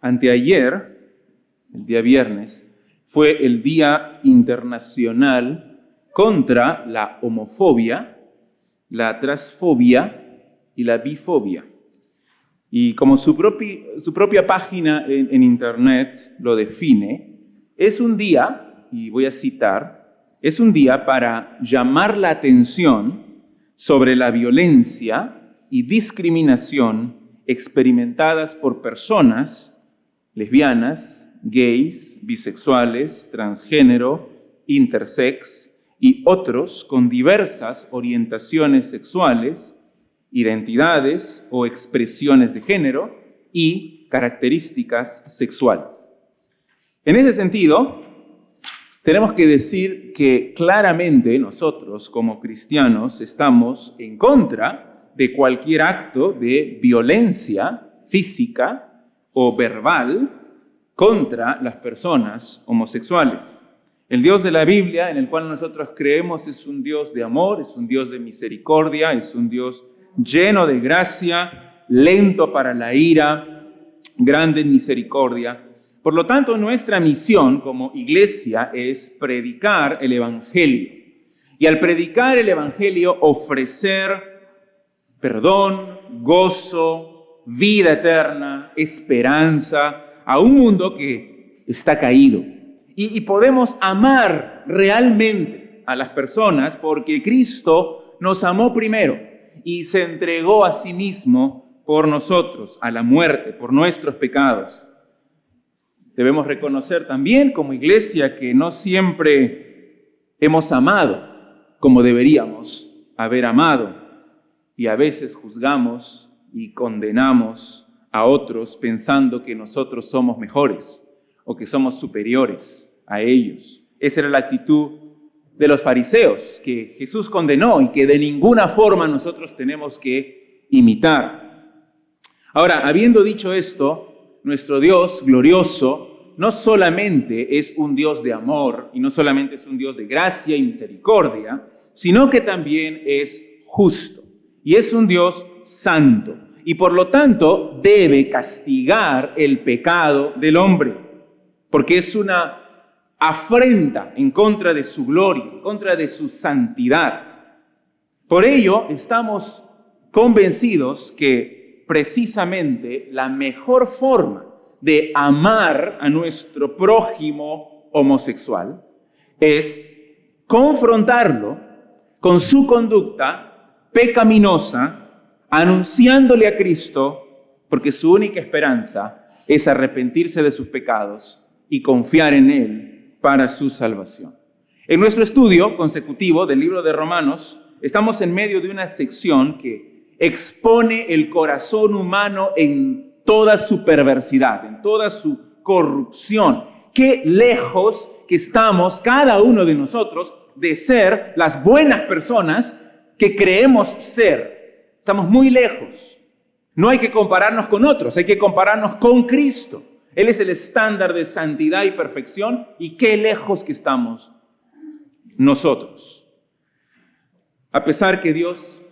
Anteayer, el día viernes, fue el Día Internacional contra la homofobia, la transfobia y la bifobia. Y como su propia página en Internet lo define, es un día, y voy a citar, es un día para llamar la atención sobre la violencia y discriminación experimentadas por personas lesbianas, gays, bisexuales, transgénero, intersex y otros con diversas orientaciones sexuales, identidades o expresiones de género y características sexuales. En ese sentido, tenemos que decir que claramente nosotros como cristianos estamos en contra de cualquier acto de violencia física o verbal contra las personas homosexuales. El Dios de la Biblia, en el cual nosotros creemos, es un Dios de amor, es un Dios de misericordia, es un Dios lleno de gracia, lento para la ira, grande en misericordia. Por lo tanto, nuestra misión como iglesia es predicar el Evangelio. Y al predicar el Evangelio, ofrecer perdón, gozo, vida eterna, esperanza a un mundo que está caído. Y podemos amar realmente a las personas porque Cristo nos amó primero y se entregó a sí mismo por nosotros, a la muerte, por nuestros pecados. Debemos reconocer también como iglesia que no siempre hemos amado como deberíamos haber amado y a veces juzgamos y condenamos a otros pensando que nosotros somos mejores o que somos superiores a ellos. Esa era la actitud de los fariseos que Jesús condenó y que de ninguna forma nosotros tenemos que imitar. Ahora, habiendo dicho esto, nuestro Dios glorioso no solamente es un Dios de amor y no solamente es un Dios de gracia y misericordia, sino que también es justo y es un Dios santo. Y por lo tanto debe castigar el pecado del hombre, porque es una afrenta en contra de su gloria, en contra de su santidad. Por ello estamos convencidos que precisamente la mejor forma de amar a nuestro prójimo homosexual es confrontarlo con su conducta pecaminosa, anunciándole a Cristo, porque su única esperanza es arrepentirse de sus pecados y confiar en Él para su salvación. En nuestro estudio consecutivo del libro de Romanos, estamos en medio de una sección que expone el corazón humano en toda su perversidad, en toda su corrupción. Qué lejos que estamos, cada uno de nosotros, de ser las buenas personas que creemos ser. Estamos muy lejos. No hay que compararnos con otros, hay que compararnos con Cristo. Él es el estándar de santidad y perfección y qué lejos que estamos nosotros. A pesar que Dios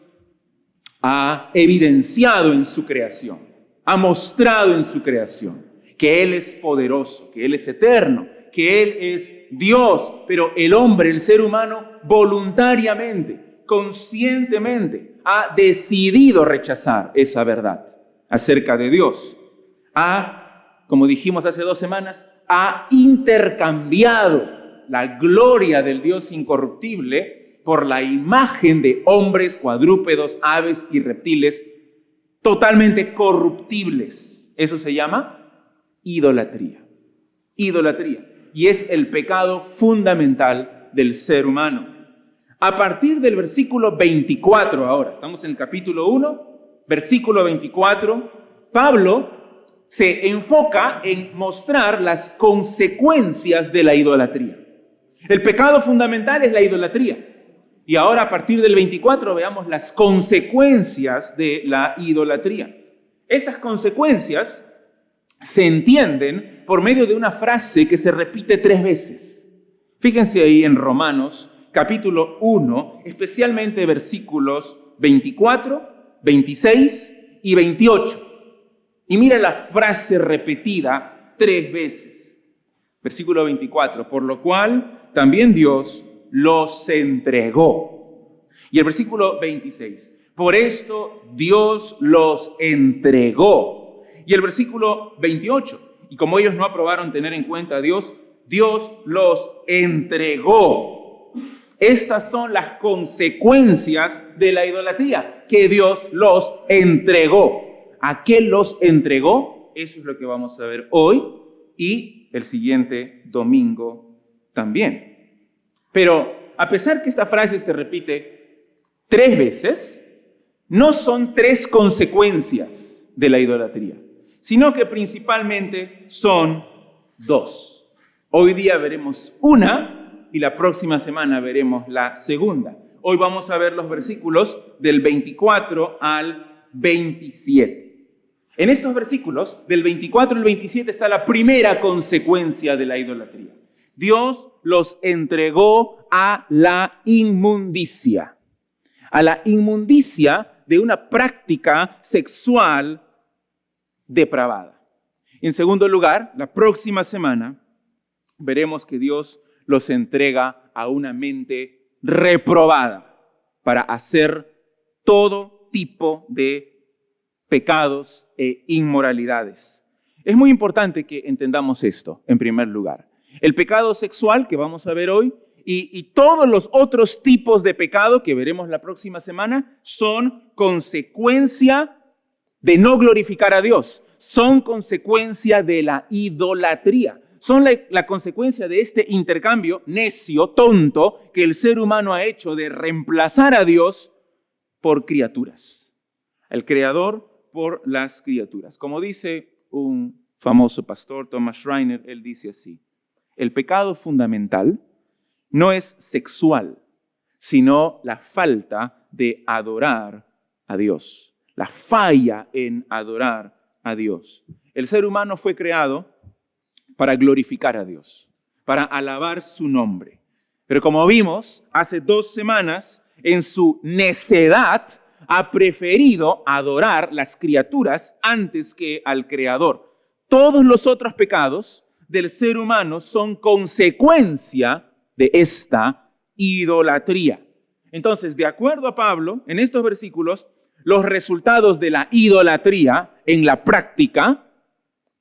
ha evidenciado en su creación, ha mostrado en su creación que Él es poderoso, que Él es eterno, que Él es Dios, pero el hombre, el ser humano, voluntariamente, conscientemente, ha decidido rechazar esa verdad acerca de Dios. Como dijimos hace 2 semanas, ha intercambiado la gloria del Dios incorruptible por la imagen de hombres, cuadrúpedos, aves y reptiles totalmente corruptibles. Eso se llama idolatría. Idolatría. Y es el pecado fundamental del ser humano. A partir del versículo 24 ahora, estamos en el capítulo 1, versículo 24, Pablo se enfoca en mostrar las consecuencias de la idolatría. El pecado fundamental es la idolatría. Y ahora a partir del 24 veamos las consecuencias de la idolatría. Estas consecuencias se entienden por medio de una frase que se repite 3 veces. Fíjense ahí en Romanos capítulo 1, especialmente versículos 24, 26 y 28. Y mira la frase repetida 3 veces. Versículo 24, por lo cual también Dios los entregó. Y el versículo 26, por esto Dios los entregó. Y el versículo 28, y como ellos no aprobaron tener en cuenta a Dios, Dios los entregó. Estas son las consecuencias de la idolatría, que Dios los entregó. ¿A qué los entregó? Eso es lo que vamos a ver hoy y el siguiente domingo también. Pero a pesar que esta frase se repite 3 veces, no son 3 consecuencias de la idolatría, sino que principalmente son 2. Hoy día veremos una y la próxima semana veremos la segunda. Hoy vamos a ver los versículos del 24 al 27. En estos versículos, del 24 al 27, está la primera consecuencia de la idolatría. Dios los entregó a la inmundicia de una práctica sexual depravada. En segundo lugar, la próxima semana veremos que Dios los entrega a una mente reprobada para hacer todo tipo de pecados e inmoralidades. Es muy importante que entendamos esto, en primer lugar. El pecado sexual que vamos a ver hoy y todos los otros tipos de pecado que veremos la próxima semana son consecuencia de no glorificar a Dios, son consecuencia de la idolatría, son la consecuencia de este intercambio necio, tonto, que el ser humano ha hecho de reemplazar a Dios por criaturas. El Creador por las criaturas. Como dice un famoso pastor, Thomas Schreiner, él dice así: el pecado fundamental no es sexual, sino la falta de adorar a Dios, la falla en adorar a Dios. El ser humano fue creado para glorificar a Dios, para alabar su nombre. Pero como vimos hace 2 semanas, en su necedad, ha preferido adorar las criaturas antes que al Creador. Todos los otros pecados del ser humano son consecuencia de esta idolatría. Entonces, de acuerdo a Pablo, en estos versículos, los resultados de la idolatría en la práctica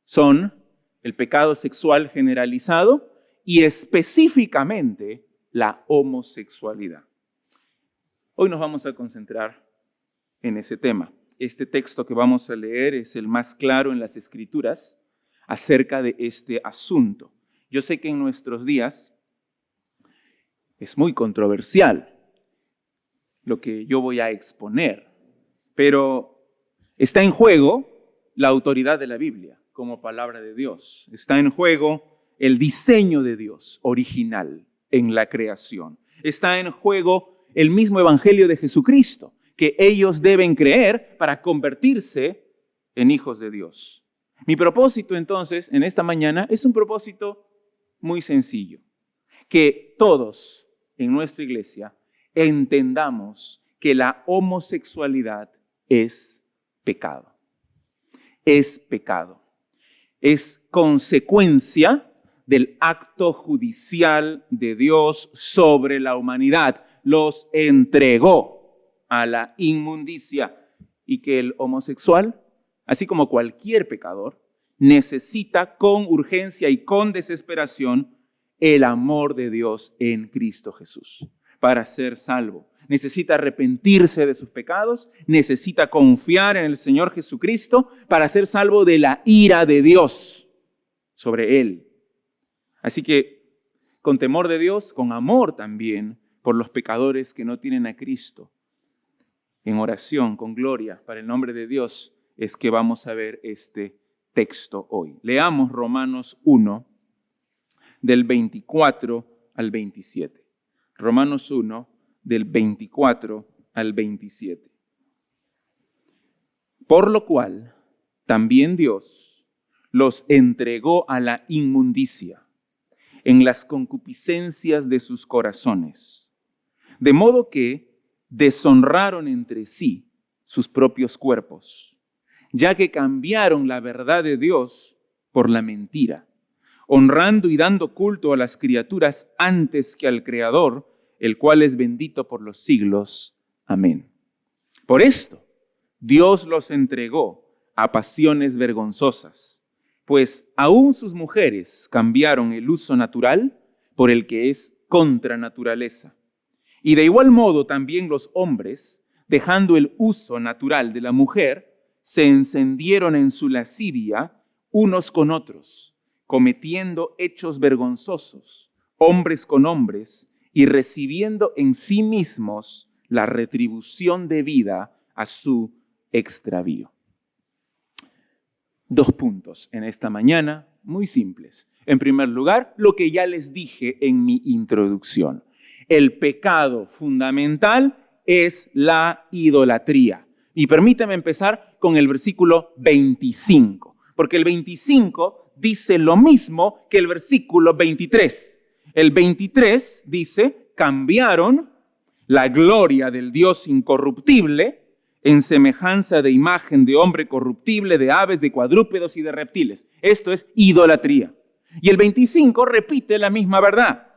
son el pecado sexual generalizado y específicamente la homosexualidad. Hoy nos vamos a concentrar en ese tema. Este texto que vamos a leer es el más claro en las Escrituras acerca de este asunto. Yo sé que en nuestros días es muy controversial lo que yo voy a exponer, pero está en juego la autoridad de la Biblia como palabra de Dios. Está en juego el diseño de Dios original en la creación. Está en juego el mismo evangelio de Jesucristo, que ellos deben creer para convertirse en hijos de Dios. Mi propósito entonces en esta mañana es un propósito muy sencillo, que todos en nuestra iglesia entendamos que la homosexualidad es pecado. Es pecado. Es consecuencia del acto judicial de Dios sobre la humanidad. Los entregó a la inmundicia y que el homosexual, así como cualquier pecador, necesita con urgencia y con desesperación el amor de Dios en Cristo Jesús para ser salvo. Necesita arrepentirse de sus pecados, necesita confiar en el Señor Jesucristo para ser salvo de la ira de Dios sobre él. Así que, con temor de Dios, con amor también por los pecadores que no tienen a Cristo, en oración, con gloria, para el nombre de Dios, es que vamos a ver este texto hoy. Leamos Romanos 1, del 24 al 27. Romanos 1, del 24 al 27. Por lo cual, también Dios los entregó a la inmundicia en las concupiscencias de sus corazones, de modo que deshonraron entre sí sus propios cuerpos, ya que cambiaron la verdad de Dios por la mentira, honrando y dando culto a las criaturas antes que al Creador, el cual es bendito por los siglos. Amén. Por esto, Dios los entregó a pasiones vergonzosas, pues aún sus mujeres cambiaron el uso natural por el que es contra naturaleza. Y de igual modo también los hombres, dejando el uso natural de la mujer, se encendieron en su lascivia unos con otros, cometiendo hechos vergonzosos, hombres con hombres, y recibiendo en sí mismos la retribución debida a su extravío. 2 puntos en esta mañana, muy simples. En primer lugar, lo que ya les dije en mi introducción. El pecado fundamental es la idolatría. Y permítame empezar con el versículo 25, porque el 25 dice lo mismo que el versículo 23. El 23 dice, cambiaron la gloria del Dios incorruptible en semejanza de imagen de hombre corruptible, de aves, de cuadrúpedos y de reptiles. Esto es idolatría. Y el 25 repite la misma verdad,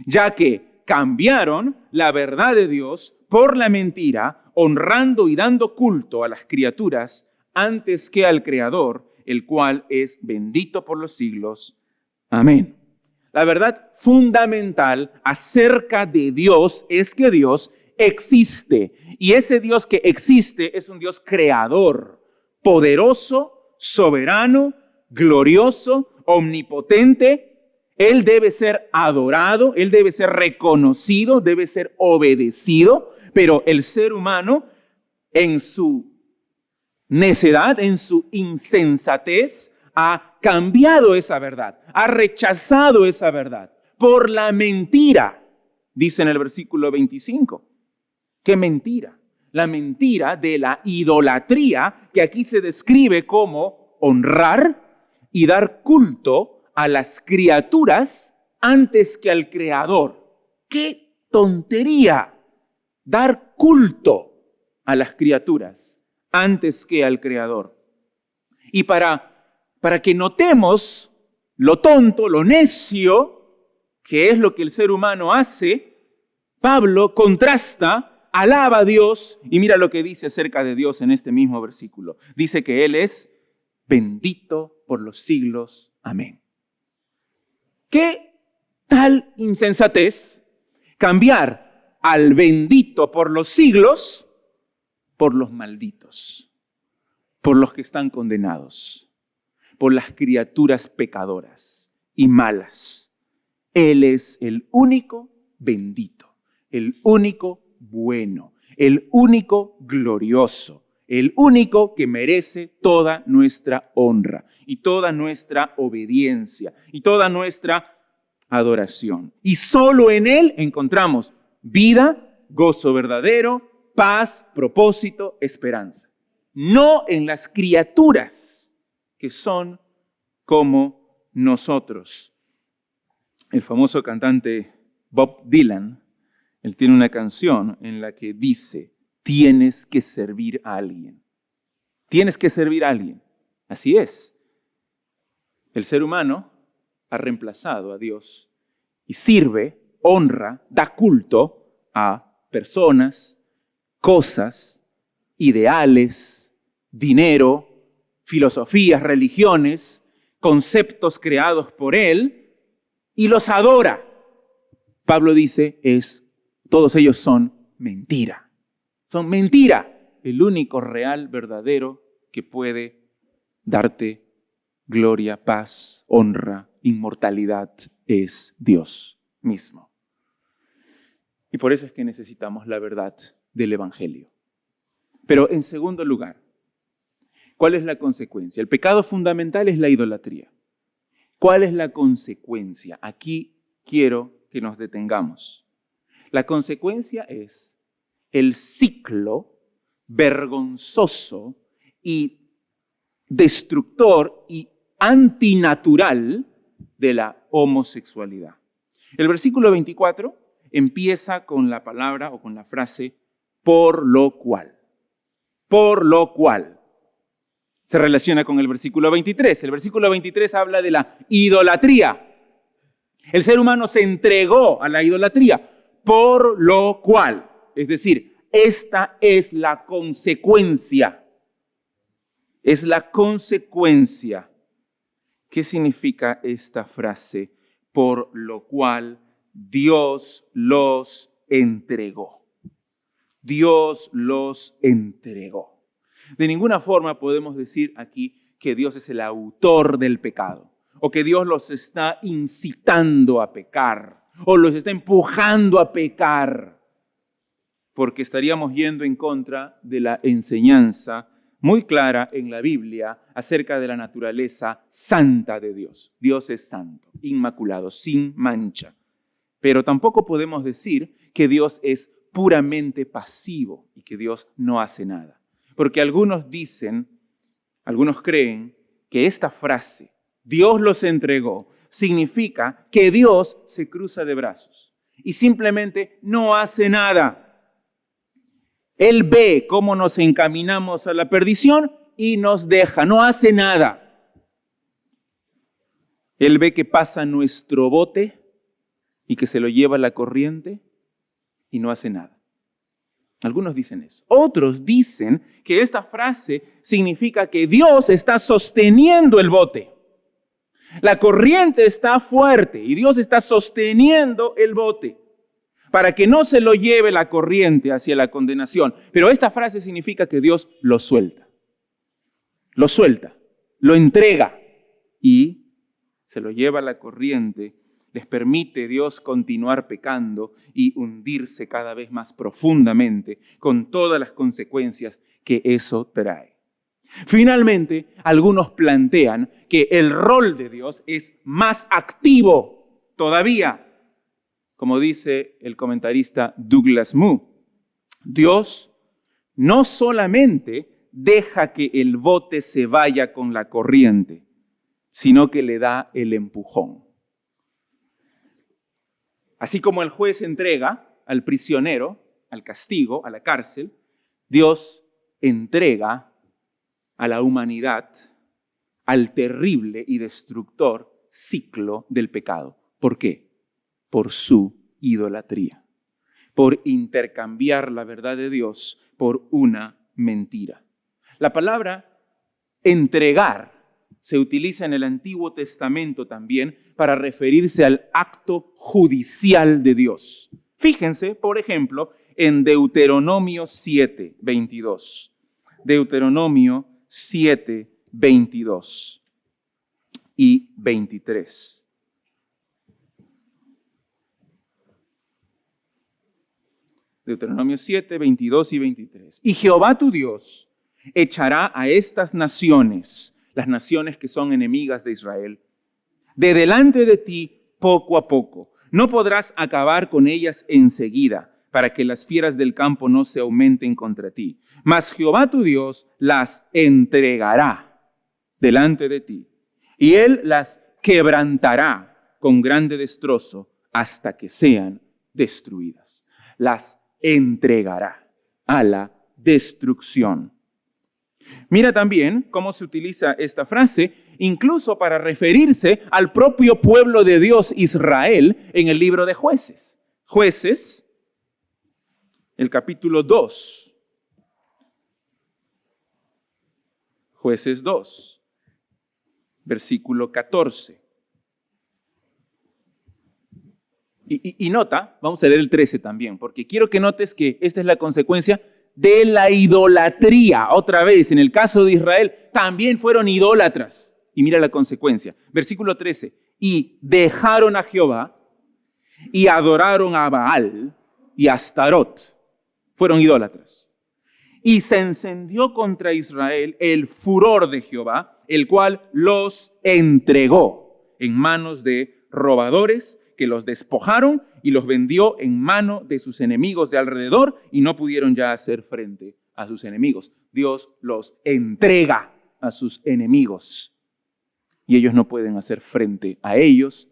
ya que cambiaron la verdad de Dios por la mentira, honrando y dando culto a las criaturas antes que al Creador, el cual es bendito por los siglos. Amén. La verdad fundamental acerca de Dios es que Dios existe. Y ese Dios que existe es un Dios creador, poderoso, soberano, glorioso, omnipotente. Él debe ser adorado, Él debe ser reconocido, debe ser obedecido, pero el ser humano en su necedad, en su insensatez, ha cambiado esa verdad, ha rechazado esa verdad por la mentira, dice en el versículo 25. ¿Qué mentira? La mentira de la idolatría, que aquí se describe como honrar y dar culto a las criaturas antes que al Creador. ¡Qué tontería! Dar culto a las criaturas antes que al Creador. Y para que notemos lo tonto, lo necio, que es lo que el ser humano hace, Pablo contrasta, alaba a Dios, y mira lo que dice acerca de Dios en este mismo versículo. Dice que Él es bendito por los siglos. Amén. ¿Qué tal insensatez cambiar al bendito por los siglos por los malditos, por los que están condenados, por las criaturas pecadoras y malas? Él es el único bendito, el único bueno, el único glorioso, el único que merece toda nuestra honra y toda nuestra obediencia y toda nuestra adoración. Y solo en Él encontramos vida, gozo verdadero, paz, propósito, esperanza. No en las criaturas que son como nosotros. El famoso cantante Bob Dylan, él tiene una canción en la que dice, tienes que servir a alguien. Tienes que servir a alguien. Así es. El ser humano ha reemplazado a Dios y sirve, honra, da culto a personas, cosas, ideales, dinero, filosofías, religiones, conceptos creados por él y los adora. Pablo dice, todos ellos son mentira. Son mentira. El único real, verdadero que puede darte gloria, paz, honra, inmortalidad es Dios mismo. Y por eso es que necesitamos la verdad del Evangelio. Pero en segundo lugar, ¿cuál es la consecuencia? El pecado fundamental es la idolatría. ¿Cuál es la consecuencia? Aquí quiero que nos detengamos. La consecuencia es el ciclo vergonzoso y destructor y antinatural de la homosexualidad. El versículo 24 empieza con la palabra o con la frase por lo cual. Por lo cual. se relaciona con el versículo 23. El versículo 23 habla de la idolatría. El ser humano se entregó a la idolatría, por lo cual, es decir, esta es la consecuencia. Es la consecuencia. ¿Qué significa esta frase? Por lo cual Dios los entregó. Dios los entregó. De ninguna forma podemos decir aquí que Dios es el autor del pecado, o que Dios los está incitando a pecar, o los está empujando a pecar, porque estaríamos yendo en contra de la enseñanza muy clara en la Biblia acerca de la naturaleza santa de Dios. Dios es santo, inmaculado, sin mancha. Pero tampoco podemos decir que Dios es puramente pasivo y que Dios no hace nada. Porque algunos creen que esta frase, Dios los entregó, significa que Dios se cruza de brazos y simplemente no hace nada. Él ve cómo nos encaminamos a la perdición y nos deja, no hace nada. Él ve que pasa nuestro bote y que se lo lleva la corriente y no hace nada. Algunos dicen eso. Otros dicen que esta frase significa que Dios está sosteniendo el bote. La corriente está fuerte y Dios está sosteniendo el bote para que no se lo lleve la corriente hacia la condenación. Pero esta frase significa que Dios lo suelta, lo entrega y se lo lleva la corriente. Les permite Dios continuar pecando y hundirse cada vez más profundamente con todas las consecuencias que eso trae. Finalmente, algunos plantean que el rol de Dios es más activo todavía. Como dice el comentarista Douglas Moo, Dios no solamente deja que el bote se vaya con la corriente, sino que le da el empujón. Así como el juez entrega al prisionero, al castigo, a la cárcel, Dios entrega a la humanidad al terrible y destructor ciclo del pecado. ¿Por qué? Por su idolatría, por intercambiar la verdad de Dios por una mentira. La palabra entregar se utiliza en el Antiguo Testamento también para referirse al acto judicial de Dios. Fíjense, por ejemplo, en Deuteronomio 7, 22. Deuteronomio 7, 22 y 23. Deuteronomio 7, 22 y 23. Y Jehová tu Dios echará a estas naciones, las naciones que son enemigas de Israel, de delante de ti poco a poco. No podrás acabar con ellas enseguida, para que las fieras del campo no se aumenten contra ti. Mas Jehová tu Dios las entregará delante de ti, y Él las quebrantará con grande destrozo hasta que sean destruidas. Las entregará a la destrucción. Mira también cómo se utiliza esta frase, incluso para referirse al propio pueblo de Dios, Israel, en el libro de Jueces. Jueces, el capítulo 2. Jueces 2, versículo 14. Y nota, vamos a leer el 13 también, porque quiero que notes que esta es la consecuencia de la idolatría. Otra vez, en el caso de Israel, también fueron idólatras. Y mira la consecuencia. Versículo 13. Y dejaron a Jehová y adoraron a Baal y a Astarot. Fueron idólatras. Y se encendió contra Israel el furor de Jehová, el cual los entregó en manos de robadores que los despojaron y los vendió en mano de sus enemigos de alrededor y no pudieron ya hacer frente a sus enemigos. Dios los entrega a sus enemigos y ellos no pueden hacer frente a ellos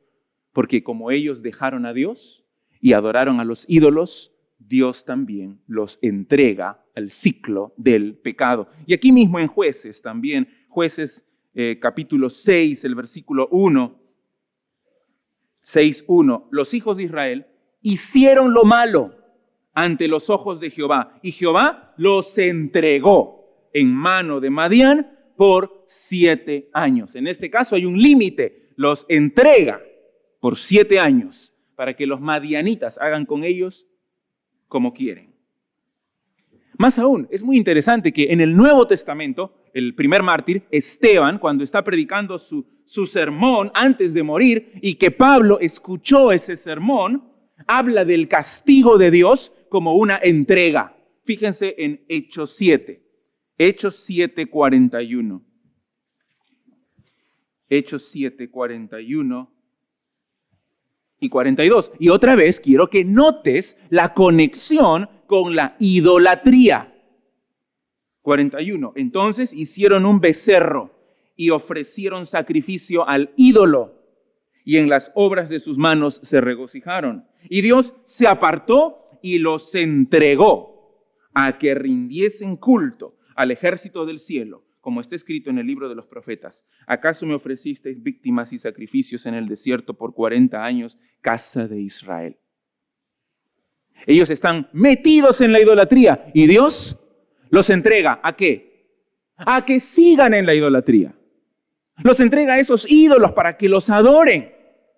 porque como ellos dejaron a Dios y adoraron a los ídolos, Dios también los entrega al ciclo del pecado. Y aquí mismo en Jueces también, Jueces capítulo 6, el versículo 1, 6:1. Los hijos de Israel hicieron lo malo ante los ojos de Jehová, y Jehová los entregó en mano de Madián por 7 años. En este caso hay un límite, los entrega por 7 años para que los madianitas hagan con ellos como quieren. Más aún, es muy interesante que en el Nuevo Testamento, el primer mártir, Esteban, cuando está predicando su sermón antes de morir, y que Pablo escuchó ese sermón, habla del castigo de Dios como una entrega. Fíjense en Hechos 7, Hechos 7, 41. Hechos 7, 41 y 42. Y otra vez quiero que notes la conexión con la idolatría. 41. Entonces hicieron un becerro y ofrecieron sacrificio al ídolo, y en las obras de sus manos se regocijaron. Y Dios se apartó y los entregó a que rindiesen culto al ejército del cielo, como está escrito en el libro de los profetas. ¿Acaso me ofrecisteis víctimas y sacrificios en el desierto por 40 años, casa de Israel? Ellos están metidos en la idolatría y Dios los entrega ¿a qué? A que sigan en la idolatría. Los entrega a esos ídolos para que los adoren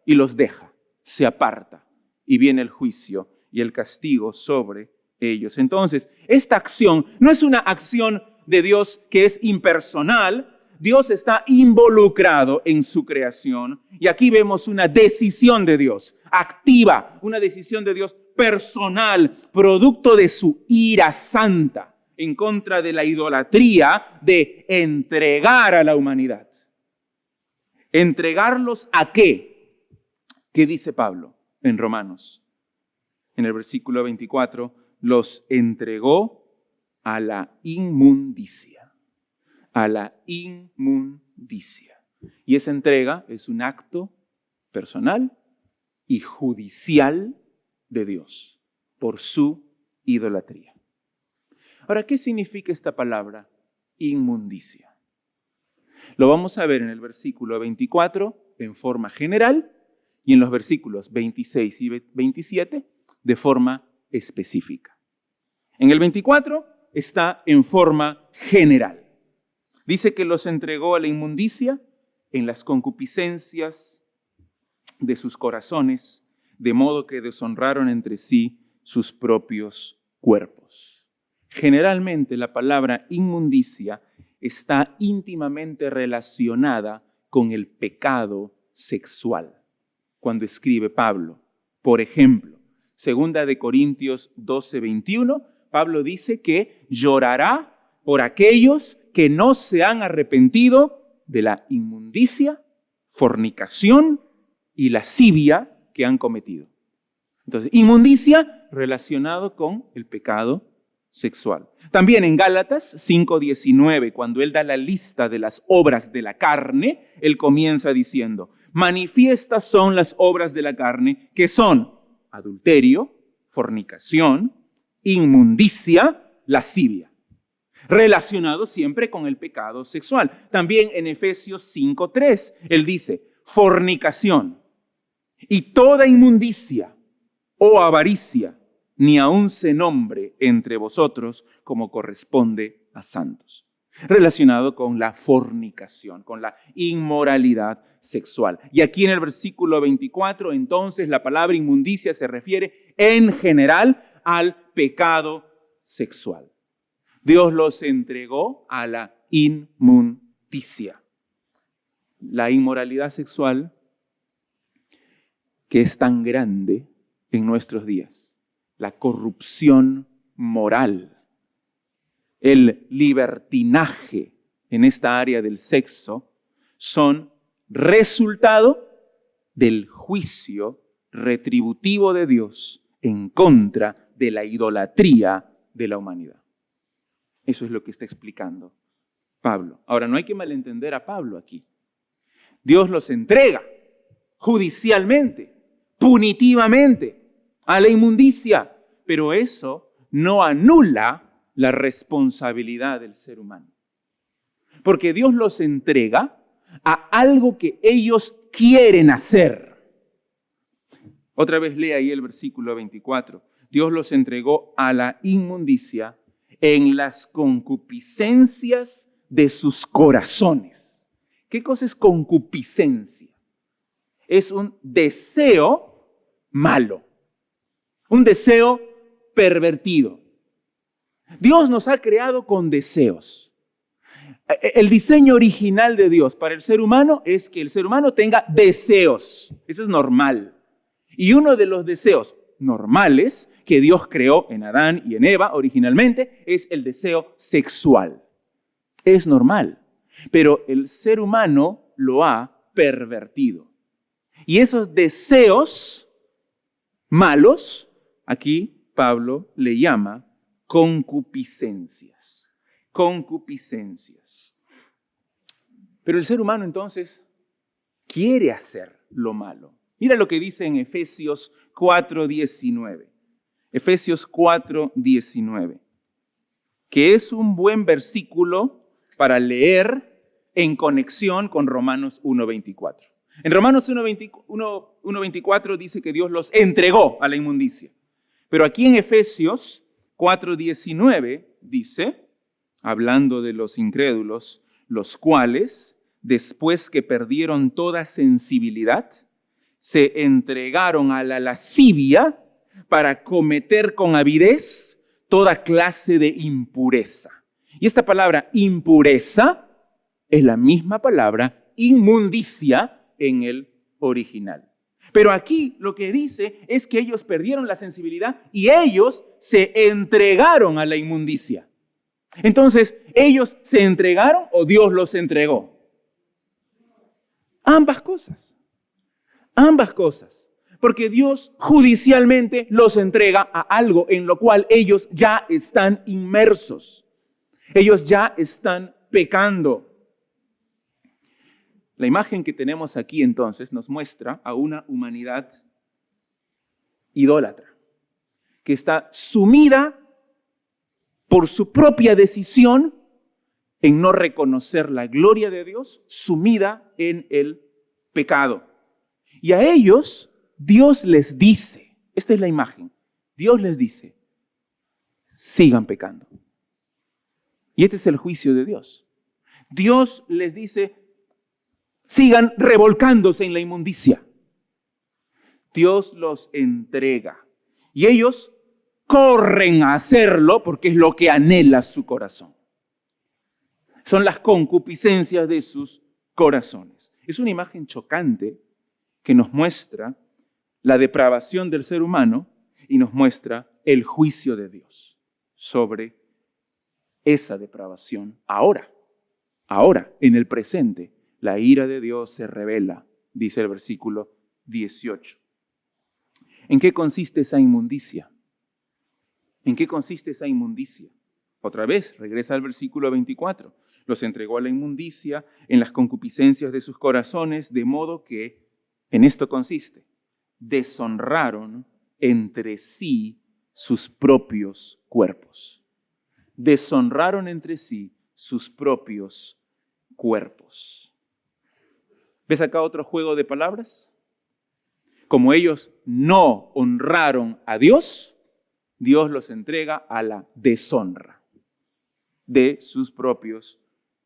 y los deja, se aparta y viene el juicio y el castigo sobre ellos. Entonces, esta acción no es una acción de Dios que es impersonal. Dios está involucrado en su creación y aquí vemos una decisión de Dios activa, una decisión de Dios personal, producto de su ira santa en contra de la idolatría, de entregar a la humanidad. ¿Entregarlos a qué? ¿Qué dice Pablo en Romanos? En el versículo 24, los entregó a la inmundicia. A la inmundicia. Y esa entrega es un acto personal y judicial de Dios por su idolatría. Ahora, ¿qué significa esta palabra inmundicia? Lo vamos a ver en el versículo 24 en forma general y en los versículos 26 y 27 de forma específica. En el 24 está en forma general. Dice que los entregó a la inmundicia en las concupiscencias de sus corazones, de modo que deshonraron entre sí sus propios cuerpos. Generalmente la palabra inmundicia está íntimamente relacionada con el pecado sexual. Cuando escribe Pablo, por ejemplo, 2 de Corintios 12, 21, Pablo dice que llorará por aquellos que no se han arrepentido de la inmundicia, fornicación y lascivia que han cometido. Entonces, inmundicia relacionado con el pecado sexual. También en Gálatas 5:19, cuando él da la lista de las obras de la carne, él comienza diciendo, manifiestas son las obras de la carne, que son adulterio, fornicación, inmundicia, lascivia, relacionado siempre con el pecado sexual. También en Efesios 5:3, él dice, fornicación y toda inmundicia o avaricia, ni aun se nombre entre vosotros como corresponde a santos. Relacionado con la fornicación, con la inmoralidad sexual. Y aquí en el versículo 24, entonces la palabra inmundicia se refiere en general al pecado sexual. Dios los entregó a la inmundicia. La inmoralidad sexual que es tan grande en nuestros días. La corrupción moral, el libertinaje en esta área del sexo son resultado del juicio retributivo de Dios en contra de la idolatría de la humanidad. Eso es lo que está explicando Pablo. Ahora, no hay que malentender a Pablo aquí. Dios los entrega judicialmente, punitivamente, a la inmundicia, pero eso no anula la responsabilidad del ser humano. Porque Dios los entrega a algo que ellos quieren hacer. Otra vez lea ahí el versículo 24. Dios los entregó a la inmundicia en las concupiscencias de sus corazones. ¿Qué cosa es concupiscencia? Es un deseo malo, un deseo pervertido. Dios nos ha creado con deseos. El diseño original de Dios para el ser humano es que el ser humano tenga deseos. Eso es normal. Y uno de los deseos normales que Dios creó en Adán y en Eva originalmente es el deseo sexual. Es normal. Pero el ser humano lo ha pervertido. Y esos deseos malos, aquí Pablo le llama concupiscencias. Concupiscencias. Pero el ser humano entonces quiere hacer lo malo. Mira lo que dice en Efesios 4:19. Efesios 4:19. Que es un buen versículo para leer en conexión con Romanos 1:24. En Romanos 1:24 dice que Dios los entregó a la inmundicia. Pero aquí en Efesios 4:19 dice, hablando de los incrédulos, los cuales, después que perdieron toda sensibilidad, se entregaron a la lascivia para cometer con avidez toda clase de impureza. Y esta palabra impureza es la misma palabra inmundicia en el original. Pero aquí lo que dice es que ellos perdieron la sensibilidad y ellos se entregaron a la inmundicia. Entonces, ¿ellos se entregaron o Dios los entregó? Ambas cosas. Ambas cosas. Porque Dios judicialmente los entrega a algo en lo cual ellos ya están inmersos. Ellos ya están pecando. La imagen que tenemos aquí entonces nos muestra a una humanidad idólatra, que está sumida por su propia decisión en no reconocer la gloria de Dios, sumida en el pecado. Y a ellos Dios les dice, esta es la imagen, Dios les dice, sigan pecando. Y este es el juicio de Dios. Dios les dice, sigan revolcándose en la inmundicia. Dios los entrega. Y ellos corren a hacerlo porque es lo que anhela su corazón. Son las concupiscencias de sus corazones. Es una imagen chocante que nos muestra la depravación del ser humano y nos muestra el juicio de Dios sobre esa depravación. Ahora, en el presente, la ira de Dios se revela, dice el versículo 18. ¿En qué consiste esa inmundicia? ¿En qué consiste esa inmundicia? Otra vez, regresa al versículo 24. Los entregó a la inmundicia en las concupiscencias de sus corazones, de modo que en esto consiste. Deshonraron entre sí sus propios cuerpos. Deshonraron entre sí sus propios cuerpos. ¿Ves acá otro juego de palabras? Como ellos no honraron a Dios, Dios los entrega a la deshonra de sus propios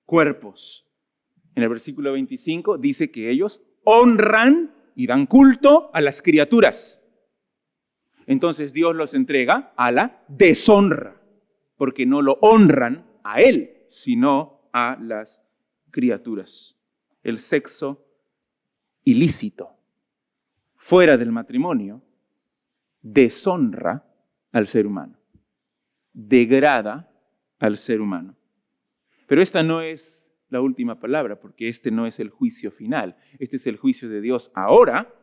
cuerpos. En el versículo 25 dice que ellos honran y dan culto a las criaturas. Entonces Dios los entrega a la deshonra, porque no lo honran a Él, sino a las criaturas. El sexo ilícito, fuera del matrimonio, deshonra al ser humano, degrada al ser humano. Pero esta no es la última palabra, porque este no es el juicio final. Este es el juicio de Dios ahora,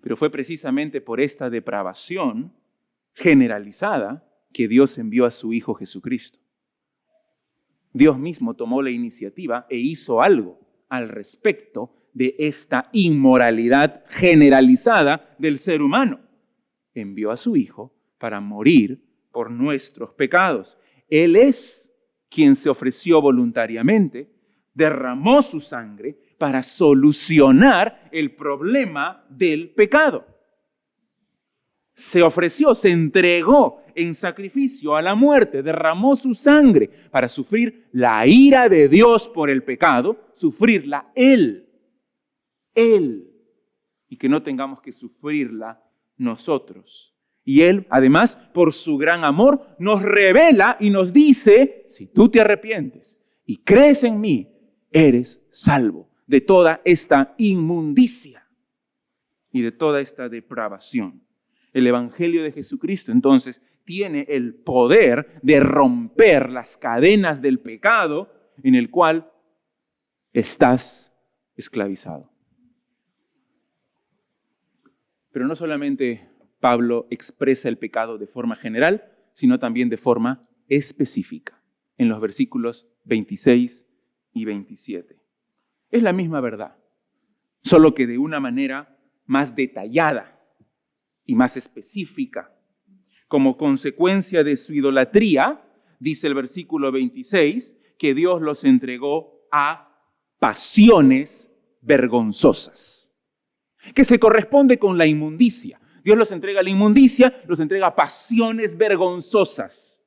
pero fue precisamente por esta depravación generalizada que Dios envió a su Hijo Jesucristo. Dios mismo tomó la iniciativa e hizo algo al respecto de esta inmoralidad generalizada del ser humano. Envió a su Hijo para morir por nuestros pecados. Él es quien se ofreció voluntariamente, derramó su sangre para solucionar el problema del pecado. Se ofreció, se entregó en sacrificio a la muerte, derramó su sangre para sufrir la ira de Dios por el pecado, sufrirla Él. Y que no tengamos que sufrirla nosotros. Y Él, además, por su gran amor, nos revela y nos dice, si tú te arrepientes y crees en mí, eres salvo de toda esta inmundicia y de toda esta depravación. El Evangelio de Jesucristo, entonces, tiene el poder de romper las cadenas del pecado en el cual estás esclavizado. Pero no solamente Pablo expresa el pecado de forma general, sino también de forma específica, en los versículos 26 y 27. Es la misma verdad, solo que de una manera más detallada y más específica. Como consecuencia de su idolatría, dice el versículo 26, que Dios los entregó a pasiones vergonzosas, que se corresponde con la inmundicia. Dios los entrega a la inmundicia, los entrega a pasiones vergonzosas,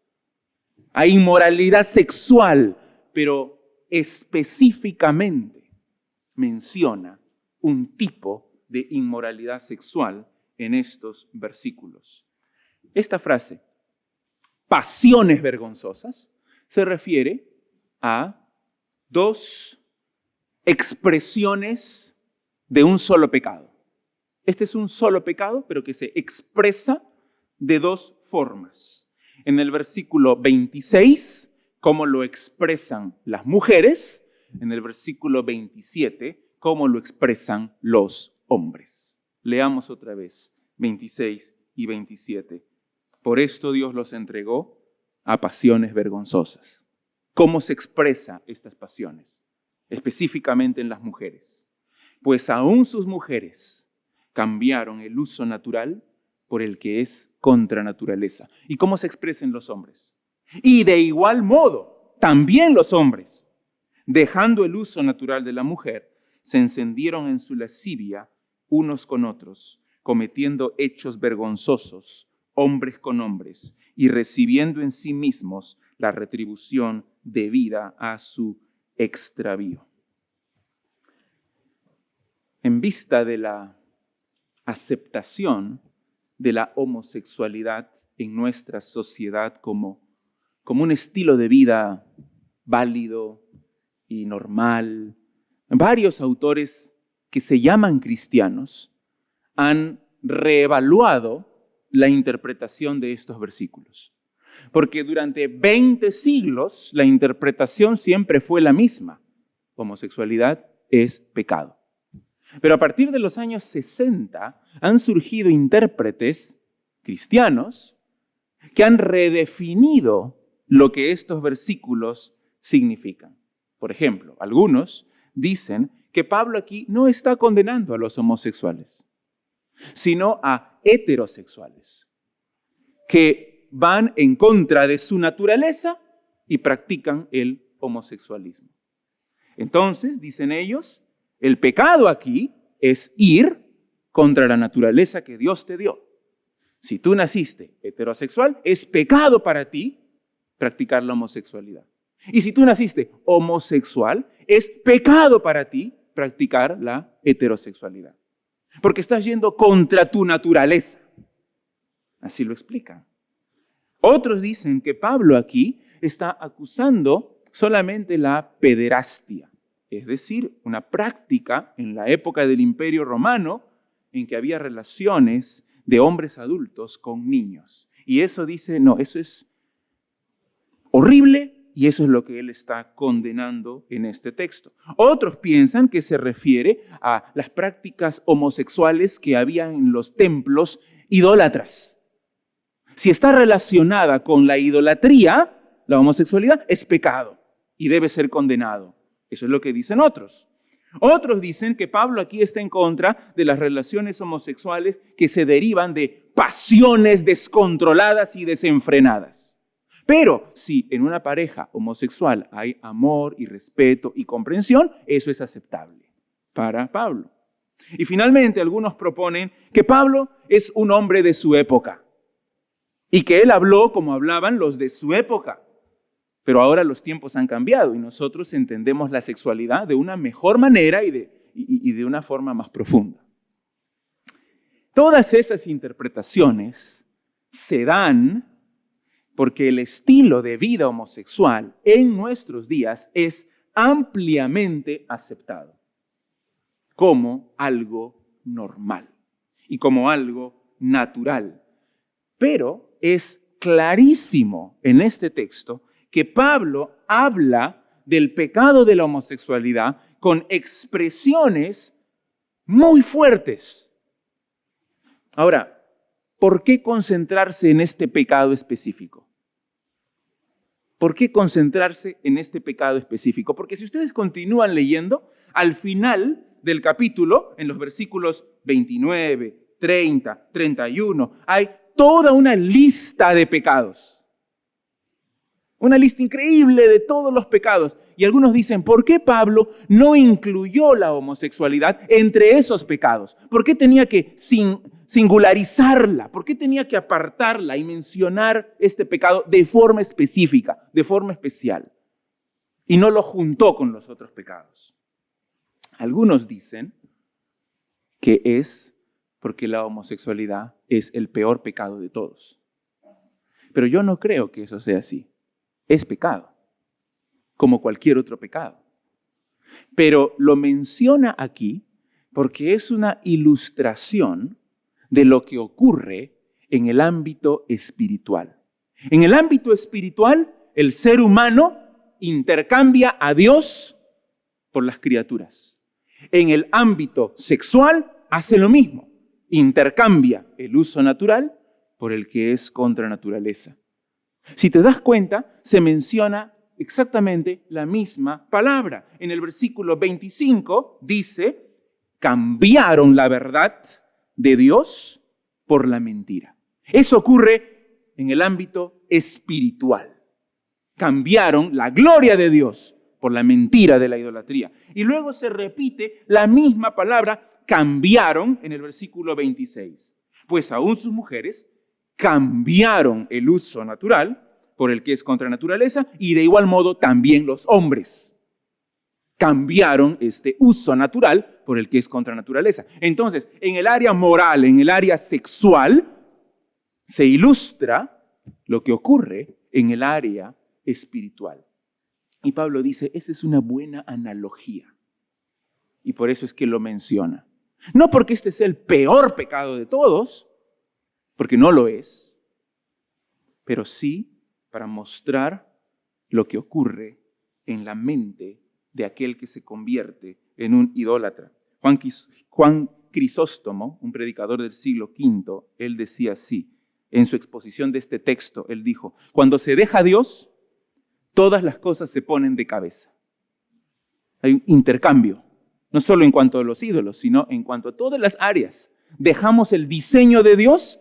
a inmoralidad sexual, pero específicamente menciona un tipo de inmoralidad sexual en estos versículos. Esta frase, pasiones vergonzosas, se refiere a dos expresiones de un solo pecado. Este es un solo pecado, pero que se expresa de dos formas. En el versículo 26, cómo lo expresan las mujeres. En el versículo 27, cómo lo expresan los hombres. Leamos otra vez 26 y 27. Por esto Dios los entregó a pasiones vergonzosas. ¿Cómo se expresa estas pasiones? Específicamente en las mujeres. Pues aún sus mujeres cambiaron el uso natural por el que es contra naturaleza. ¿Y cómo se expresan los hombres? Y de igual modo, también los hombres, dejando el uso natural de la mujer, se encendieron en su lascivia unos con otros, cometiendo hechos vergonzosos, hombres con hombres, y recibiendo en sí mismos la retribución debida a su extravío. En vista de la aceptación de la homosexualidad en nuestra sociedad como un estilo de vida válido y normal, varios autores que se llaman cristianos han reevaluado la interpretación de estos versículos. Porque durante 20 siglos la interpretación siempre fue la misma. Homosexualidad es pecado. Pero a partir de los años 60 han surgido intérpretes cristianos que han redefinido lo que estos versículos significan. Por ejemplo, algunos dicen que Pablo aquí no está condenando a los homosexuales, sino a heterosexuales, que van en contra de su naturaleza y practican el homosexualismo. Entonces, dicen ellos, el pecado aquí es ir contra la naturaleza que Dios te dio. Si tú naciste heterosexual, es pecado para ti practicar la homosexualidad. Y si tú naciste homosexual, es pecado para ti practicar la heterosexualidad. Porque estás yendo contra tu naturaleza. Así lo explican. Otros dicen que Pablo aquí está acusando solamente la pederastia, es decir, una práctica en la época del Imperio Romano en que había relaciones de hombres adultos con niños. Y eso dice, no, eso es horrible y eso es lo que él está condenando en este texto. Otros piensan que se refiere a las prácticas homosexuales que había en los templos idólatras. Si está relacionada con la idolatría, la homosexualidad es pecado y debe ser condenado. Eso es lo que dicen otros. Otros dicen que Pablo aquí está en contra de las relaciones homosexuales que se derivan de pasiones descontroladas y desenfrenadas. Pero si en una pareja homosexual hay amor y respeto y comprensión, eso es aceptable para Pablo. Y finalmente algunos proponen que Pablo es un hombre de su época y que él habló como hablaban los de su época. Pero ahora los tiempos han cambiado y nosotros entendemos la sexualidad de una mejor manera y de una forma más profunda. Todas esas interpretaciones se dan porque el estilo de vida homosexual en nuestros días es ampliamente aceptado como algo normal y como algo natural. Pero es clarísimo en este texto que Pablo habla del pecado de la homosexualidad con expresiones muy fuertes. Ahora, ¿por qué concentrarse en este pecado específico? ¿Por qué concentrarse en este pecado específico? Porque si ustedes continúan leyendo, al final del capítulo, en los versículos 29, 30, 31, hay toda una lista de pecados. Una lista increíble de todos los pecados. Y algunos dicen, ¿por qué Pablo no incluyó la homosexualidad entre esos pecados? ¿Por qué tenía que singularizarla? ¿Por qué tenía que apartarla y mencionar este pecado de forma específica, de forma especial? Y no lo juntó con los otros pecados. Algunos dicen que es porque la homosexualidad es el peor pecado de todos. Pero yo no creo que eso sea así. Es pecado, como cualquier otro pecado. Pero lo menciona aquí porque es una ilustración de lo que ocurre en el ámbito espiritual. En el ámbito espiritual, el ser humano intercambia a Dios por las criaturas. En el ámbito sexual, hace lo mismo. Intercambia el uso natural por el que es contra naturaleza. Si te das cuenta, se menciona exactamente la misma palabra. En el versículo 25 dice, cambiaron la verdad de Dios por la mentira. Eso ocurre en el ámbito espiritual. Cambiaron la gloria de Dios por la mentira de la idolatría. Y luego se repite la misma palabra, cambiaron, en el versículo 26. Pues aún sus mujeres cambiaron el uso natural por el que es contra naturaleza y de igual modo también los hombres cambiaron este uso natural por el que es contra naturaleza. Entonces, en el área moral, en el área sexual, se ilustra lo que ocurre en el área espiritual. Y Pablo dice, esa es una buena analogía. Y por eso es que lo menciona. No porque este sea el peor pecado de todos, porque no lo es, pero sí para mostrar lo que ocurre en la mente de aquel que se convierte en un idólatra. Juan Crisóstomo, un predicador del siglo V, él decía así, en su exposición de este texto, él dijo, cuando se deja a Dios, todas las cosas se ponen de cabeza. Hay un intercambio, no solo en cuanto a los ídolos, sino en cuanto a todas las áreas. Dejamos el diseño de Dios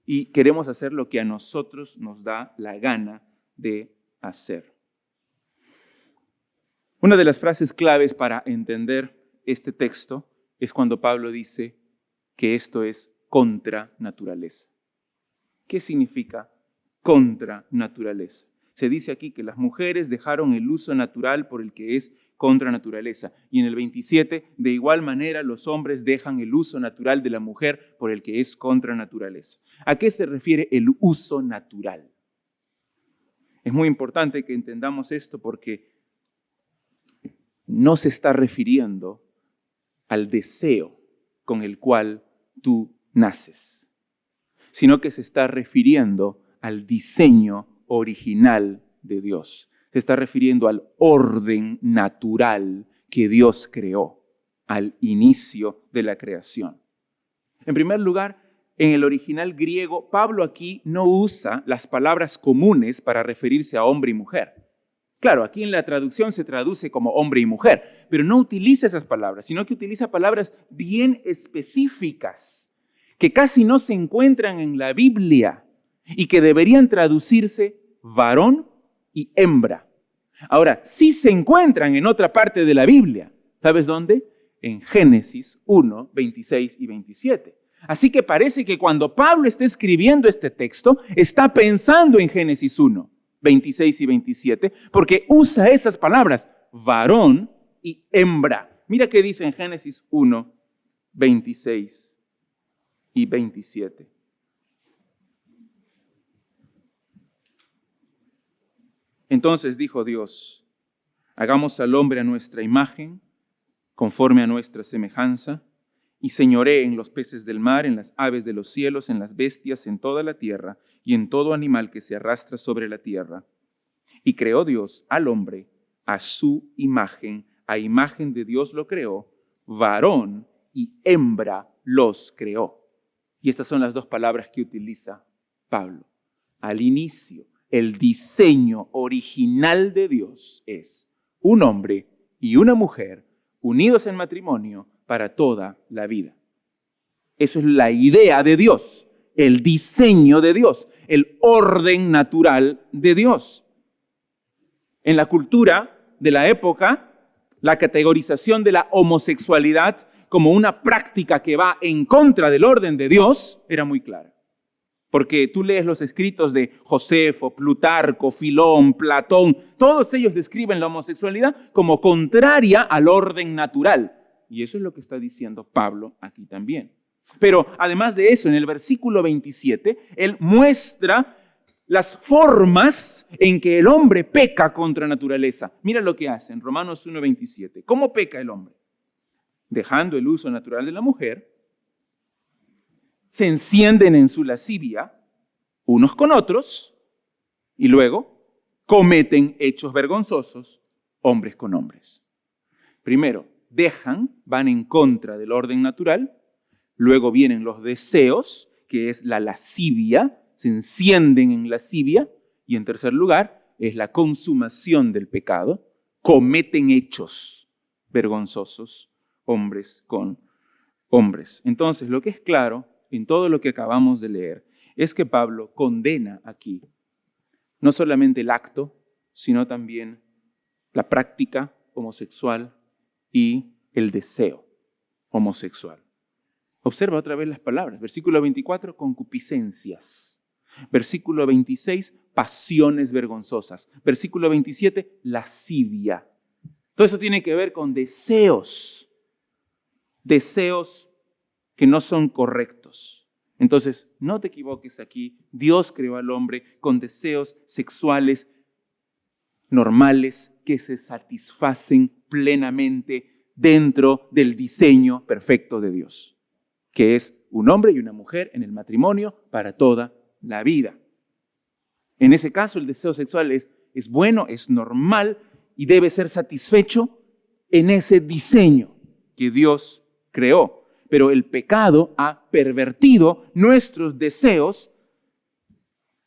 y queremos hacer lo que a nosotros nos da la gana de hacer. Una de las frases claves para entender este texto es cuando Pablo dice que esto es contra naturaleza. ¿Qué significa contra naturaleza? Se dice aquí que las mujeres dejaron el uso natural por el que es contra naturaleza. Y en el 27, de igual manera, los hombres dejan el uso natural de la mujer por el que es contra naturaleza. ¿A qué se refiere el uso natural? Es muy importante que entendamos esto porque no se está refiriendo al deseo con el cual tú naces, sino que se está refiriendo al diseño original de Dios. Se está refiriendo al orden natural que Dios creó al inicio de la creación. En primer lugar, en el original griego, Pablo aquí no usa las palabras comunes para referirse a hombre y mujer. Claro, aquí en la traducción se traduce como hombre y mujer, pero no utiliza esas palabras, sino que utiliza palabras bien específicas que casi no se encuentran en la Biblia y que deberían traducirse varón y hembra. Ahora, sí se encuentran en otra parte de la Biblia. ¿Sabes dónde? En Génesis 1, 26 y 27. Así que parece que cuando Pablo está escribiendo este texto, está pensando en Génesis 1, 26 y 27, porque usa esas palabras, varón y hembra. Mira qué dice en Génesis 1, 26 y 27. Entonces dijo Dios, hagamos al hombre a nuestra imagen, conforme a nuestra semejanza, y señoree en los peces del mar, en las aves de los cielos, en las bestias, en toda la tierra, y en todo animal que se arrastra sobre la tierra. Y creó Dios al hombre a su imagen, a imagen de Dios lo creó, varón y hembra los creó. Y estas son las dos palabras que utiliza Pablo. Al inicio, el diseño original de Dios es un hombre y una mujer unidos en matrimonio para toda la vida. Eso es la idea de Dios, el diseño de Dios, el orden natural de Dios. En la cultura de la época, la categorización de la homosexualidad como una práctica que va en contra del orden de Dios era muy clara. Porque tú lees los escritos de Josefo, Plutarco, Filón, Platón, todos ellos describen la homosexualidad como contraria al orden natural. Y eso es lo que está diciendo Pablo aquí también. Pero además de eso, en el versículo 27, él muestra las formas en que el hombre peca contra naturaleza. Mira lo que hace en Romanos 1:27. ¿Cómo peca el hombre? Dejando el uso natural de la mujer, se encienden en su lascivia unos con otros y luego cometen hechos vergonzosos hombres con hombres. Primero, van en contra del orden natural, luego vienen los deseos, que es la lascivia, se encienden en lascivia, y en tercer lugar es la consumación del pecado, cometen hechos vergonzosos hombres con hombres. Entonces, lo que es claro en todo lo que acabamos de leer es que Pablo condena aquí no solamente el acto, sino también la práctica homosexual y el deseo homosexual. Observa otra vez las palabras. Versículo 24, concupiscencias. Versículo 26, pasiones vergonzosas. Versículo 27, lascivia. Todo eso tiene que ver con deseos. Deseos que no son correctos. Entonces, no te equivoques aquí. Dios creó al hombre con deseos sexuales normales que se satisfacen plenamente dentro del diseño perfecto de Dios, que es un hombre y una mujer en el matrimonio para toda la vida. En ese caso, el deseo sexual es bueno, es normal y debe ser satisfecho en ese diseño que Dios creó. Pero el pecado ha pervertido nuestros deseos.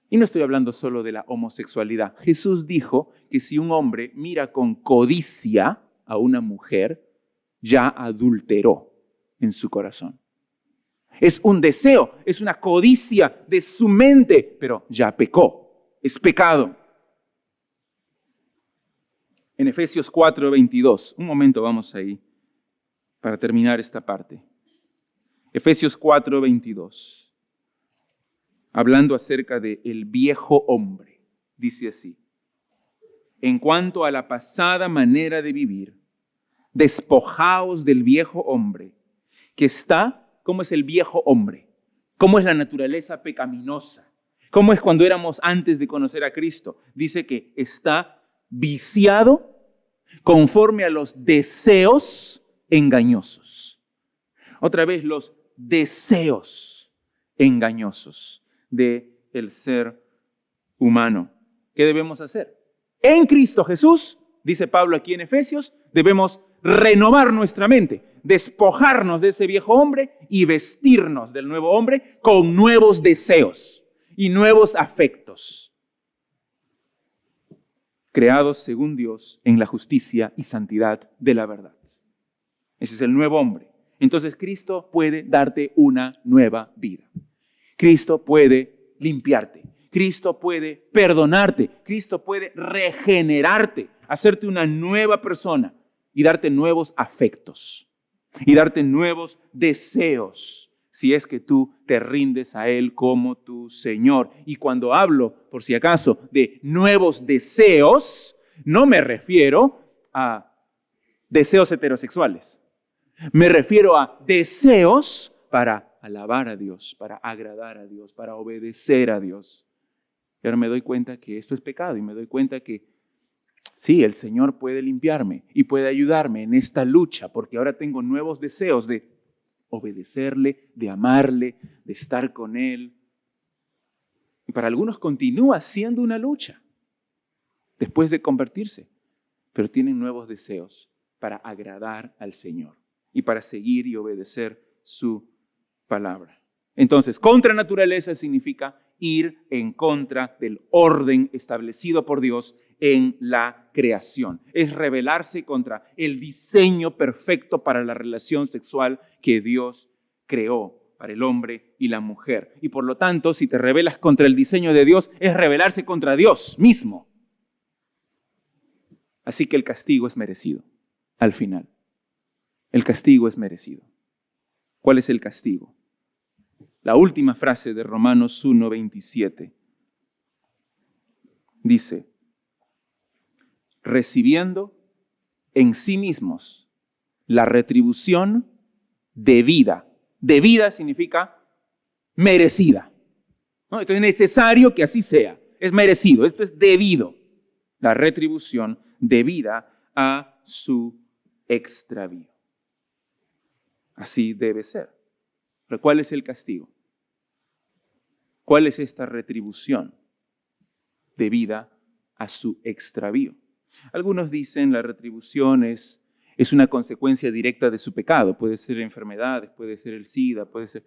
Y no estoy hablando solo de la homosexualidad. Jesús dijo que si un hombre mira con codicia a una mujer, ya adulteró en su corazón. Es un deseo, es una codicia de su mente, pero ya pecó, es pecado. En Efesios 4:22, un momento vamos ahí para terminar esta parte. Efesios 4:22, hablando acerca del viejo hombre, dice así: en cuanto a la pasada manera de vivir, despojaos del viejo hombre, que está, ¿cómo es el viejo hombre? ¿Cómo es la naturaleza pecaminosa? ¿Cómo es cuando éramos antes de conocer a Cristo? Dice que está viciado conforme a los deseos engañosos. Otra vez, los deseos engañosos del ser humano. ¿Qué debemos hacer? En Cristo Jesús, dice Pablo aquí en Efesios, debemos renovar nuestra mente, despojarnos de ese viejo hombre y vestirnos del nuevo hombre con nuevos deseos y nuevos afectos, creados según Dios en la justicia y santidad de la verdad. Ese es el nuevo hombre. Entonces Cristo puede darte una nueva vida. Cristo puede limpiarte. Cristo puede perdonarte. Cristo puede regenerarte, hacerte una nueva persona y darte nuevos afectos y darte nuevos deseos si es que tú te rindes a Él como tu Señor. Y cuando hablo, por si acaso, de nuevos deseos, no me refiero a deseos heterosexuales. Me refiero a deseos para alabar a Dios, para agradar a Dios, para obedecer a Dios. Y ahora me doy cuenta que esto es pecado y me doy cuenta que sí, el Señor puede limpiarme y puede ayudarme en esta lucha, porque ahora tengo nuevos deseos de obedecerle, de amarle, de estar con Él. Y para algunos continúa siendo una lucha después de convertirse, pero tienen nuevos deseos para agradar al Señor y para seguir y obedecer su palabra. Entonces, contra naturaleza significa ir en contra del orden establecido por Dios en la creación. Es rebelarse contra el diseño perfecto para la relación sexual que Dios creó para el hombre y la mujer. Y por lo tanto, si te rebelas contra el diseño de Dios, es rebelarse contra Dios mismo. Así que el castigo es merecido, al final. El castigo es merecido. ¿Cuál es el castigo? La última frase de Romanos 1:27 dice, recibiendo en sí mismos la retribución debida. Debida significa merecida, ¿no? Esto es necesario que así sea. Es merecido, esto es debido. La retribución debida a su extravío. Así debe ser. Pero ¿cuál es el castigo? ¿Cuál es esta retribución debida a su extravío? Algunos dicen la retribución es una consecuencia directa de su pecado. Puede ser enfermedades, puede ser el SIDA, puede ser...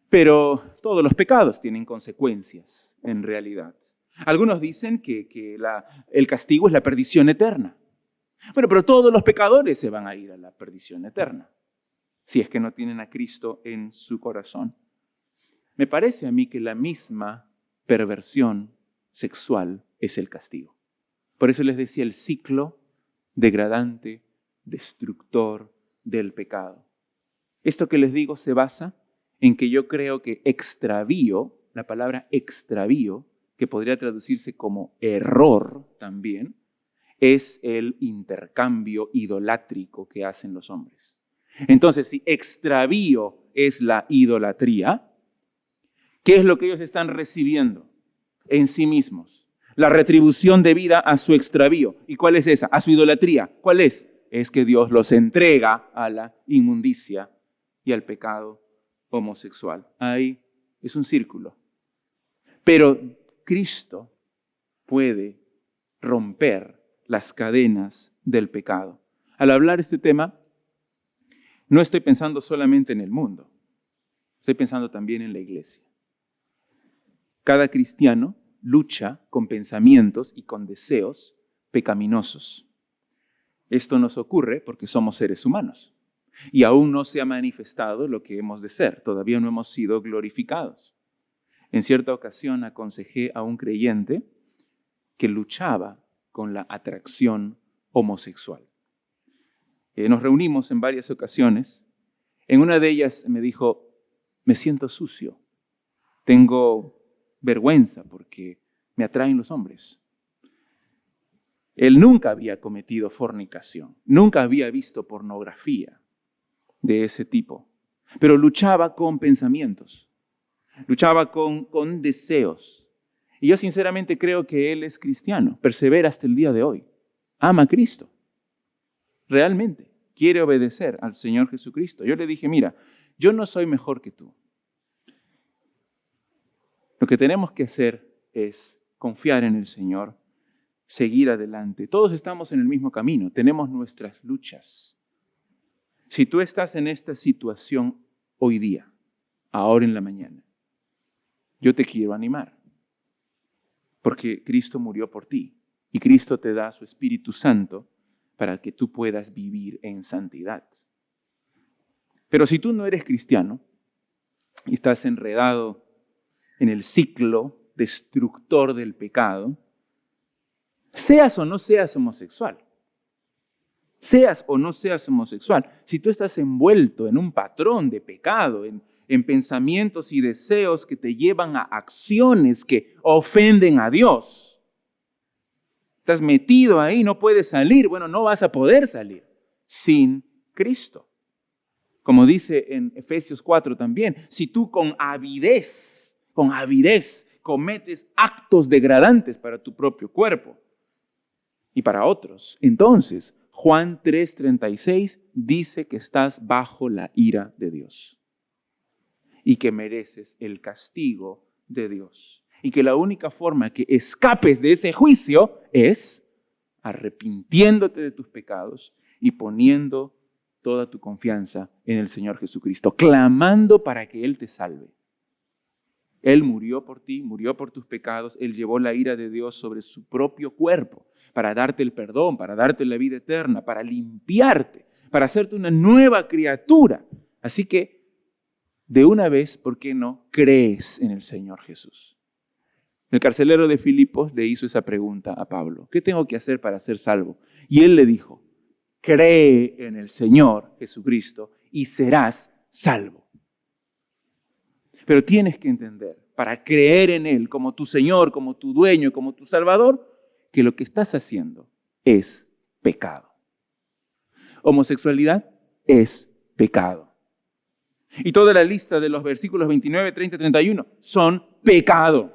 Pero todos los pecados tienen consecuencias en realidad. Algunos dicen que el castigo es la perdición eterna. Bueno, pero todos los pecadores se van a ir a la perdición eterna, si es que no tienen a Cristo en su corazón. Me parece a mí que la misma perversión sexual es el castigo. Por eso les decía el ciclo degradante, destructor del pecado. Esto que les digo se basa en que yo creo que extravío, la palabra extravío, que podría traducirse como error también, es el intercambio idolátrico que hacen los hombres. Entonces, si extravío es la idolatría, ¿qué es lo que ellos están recibiendo en sí mismos? La retribución debida a su extravío. ¿Y cuál es esa? A su idolatría. ¿Cuál es? Es que Dios los entrega a la inmundicia y al pecado homosexual. Ahí es un círculo. Pero Cristo puede romper las cadenas del pecado. Al hablar este tema, no estoy pensando solamente en el mundo, estoy pensando también en la iglesia. Cada cristiano lucha con pensamientos y con deseos pecaminosos. Esto nos ocurre porque somos seres humanos y aún no se ha manifestado lo que hemos de ser, todavía no hemos sido glorificados. En cierta ocasión aconsejé a un creyente que luchaba con la atracción homosexual. Nos reunimos en varias ocasiones. En una de ellas me dijo, me siento sucio, tengo vergüenza porque me atraen los hombres. Él nunca había cometido fornicación, nunca había visto pornografía de ese tipo, pero luchaba con pensamientos, luchaba con deseos. Y yo sinceramente creo que él es cristiano, persevera hasta el día de hoy, ama a Cristo, realmente quiere obedecer al Señor Jesucristo. Yo le dije, mira, yo no soy mejor que tú. Lo que tenemos que hacer es confiar en el Señor, seguir adelante. Todos estamos en el mismo camino, tenemos nuestras luchas. Si tú estás en esta situación hoy día, ahora en la mañana, yo te quiero animar, porque Cristo murió por ti y Cristo te da su Espíritu Santo para que tú puedas vivir en santidad. Pero si tú no eres cristiano y estás enredado en el ciclo destructor del pecado, seas o no seas homosexual. Seas o no seas homosexual, si tú estás envuelto en un patrón de pecado, en pensamientos y deseos que te llevan a acciones que ofenden a Dios, estás metido ahí, no puedes salir, bueno, no vas a poder salir sin Cristo. Como dice en Efesios 4 también, si tú con avidez cometes actos degradantes para tu propio cuerpo y para otros, entonces Juan 3:36 dice que estás bajo la ira de Dios y que mereces el castigo de Dios. Y que la única forma que escapes de ese juicio es arrepintiéndote de tus pecados y poniendo toda tu confianza en el Señor Jesucristo, clamando para que Él te salve. Él murió por ti, murió por tus pecados, Él llevó la ira de Dios sobre su propio cuerpo para darte el perdón, para darte la vida eterna, para limpiarte, para hacerte una nueva criatura. Así que, de una vez, ¿por qué no crees en el Señor Jesús? El carcelero de Filipos le hizo esa pregunta a Pablo: ¿qué tengo que hacer para ser salvo? Y él le dijo: cree en el Señor Jesucristo y serás salvo. Pero tienes que entender, para creer en Él como tu Señor, como tu dueño, como tu Salvador, que lo que estás haciendo es pecado. Homosexualidad es pecado. Y toda la lista de los versículos 29, 30, 31 son pecado.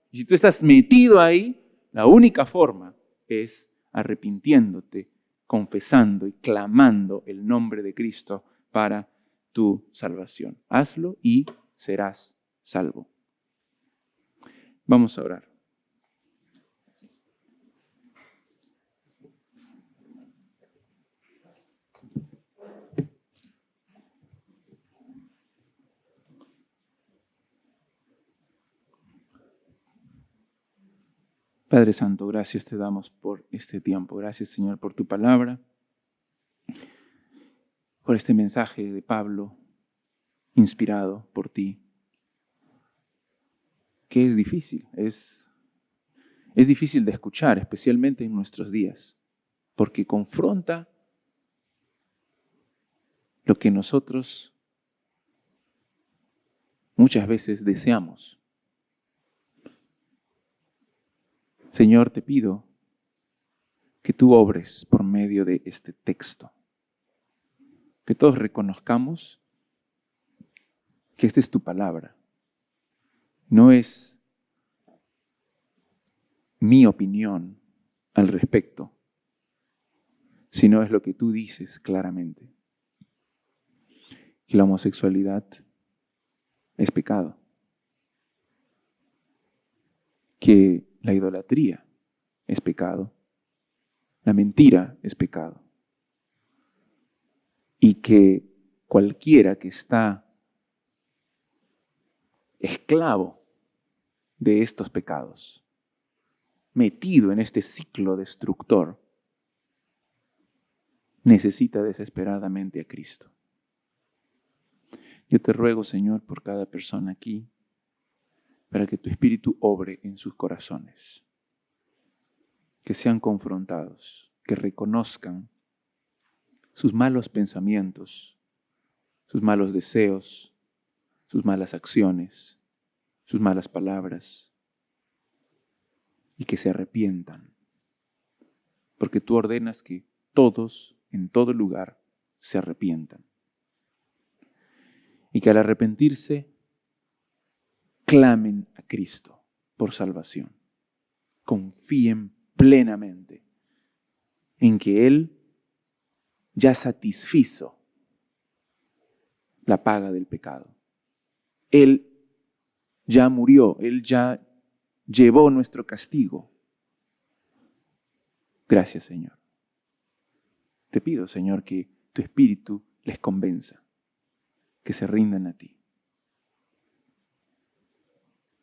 Y si tú estás metido ahí, la única forma es arrepintiéndote, confesando y clamando el nombre de Cristo para tu salvación. Hazlo y serás salvo. Vamos a orar. Padre Santo, gracias te damos por este tiempo. Gracias, Señor, por tu palabra, por este mensaje de Pablo, inspirado por ti, que es difícil, es difícil de escuchar, especialmente en nuestros días, porque confronta lo que nosotros muchas veces deseamos. Señor, te pido que tú obres por medio de este texto, que todos reconozcamos que esta es tu palabra, no es mi opinión al respecto, sino es lo que tú dices claramente, que la homosexualidad es pecado, que la idolatría es pecado, la mentira es pecado, y que cualquiera que está esclavo de estos pecados, metido en este ciclo destructor, necesita desesperadamente a Cristo. Yo te ruego, Señor, por cada persona aquí, para que tu Espíritu obre en sus corazones, que sean confrontados, que reconozcan sus malos pensamientos, sus malos deseos, sus malas acciones, sus malas palabras, y que se arrepientan, porque tú ordenas que todos, en todo lugar, se arrepientan. Y que al arrepentirse, clamen a Cristo por salvación. Confíen plenamente en que Él ya satisfizo la paga del pecado. Él ya murió, Él ya llevó nuestro castigo. Gracias, Señor. Te pido, Señor, que tu Espíritu les convenza, que se rindan a ti.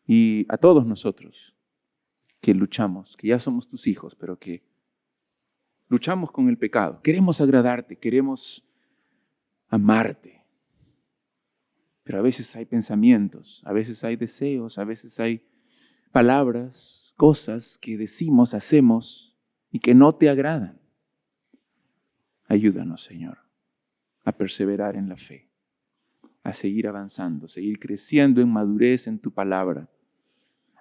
Y a todos nosotros que luchamos, que ya somos tus hijos, pero que luchamos con el pecado. Queremos agradarte, queremos amarte. Pero a veces hay pensamientos, a veces hay deseos, a veces hay palabras, cosas que decimos, hacemos y que no te agradan. Ayúdanos, Señor, a perseverar en la fe, a seguir avanzando, seguir creciendo en madurez en tu palabra,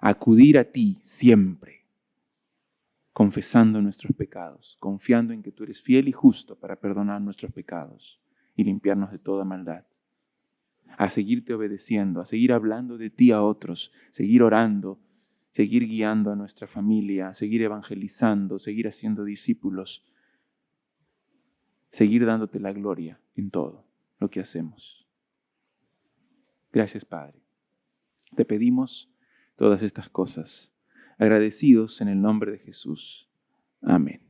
a acudir a ti siempre, confesando nuestros pecados, confiando en que tú eres fiel y justo para perdonar nuestros pecados y limpiarnos de toda maldad, a seguirte obedeciendo, a seguir hablando de ti a otros, seguir orando, seguir guiando a nuestra familia, seguir evangelizando, seguir haciendo discípulos, seguir dándote la gloria en todo lo que hacemos. Gracias, Padre. Te pedimos todas estas cosas, agradecidos en el nombre de Jesús. Amén.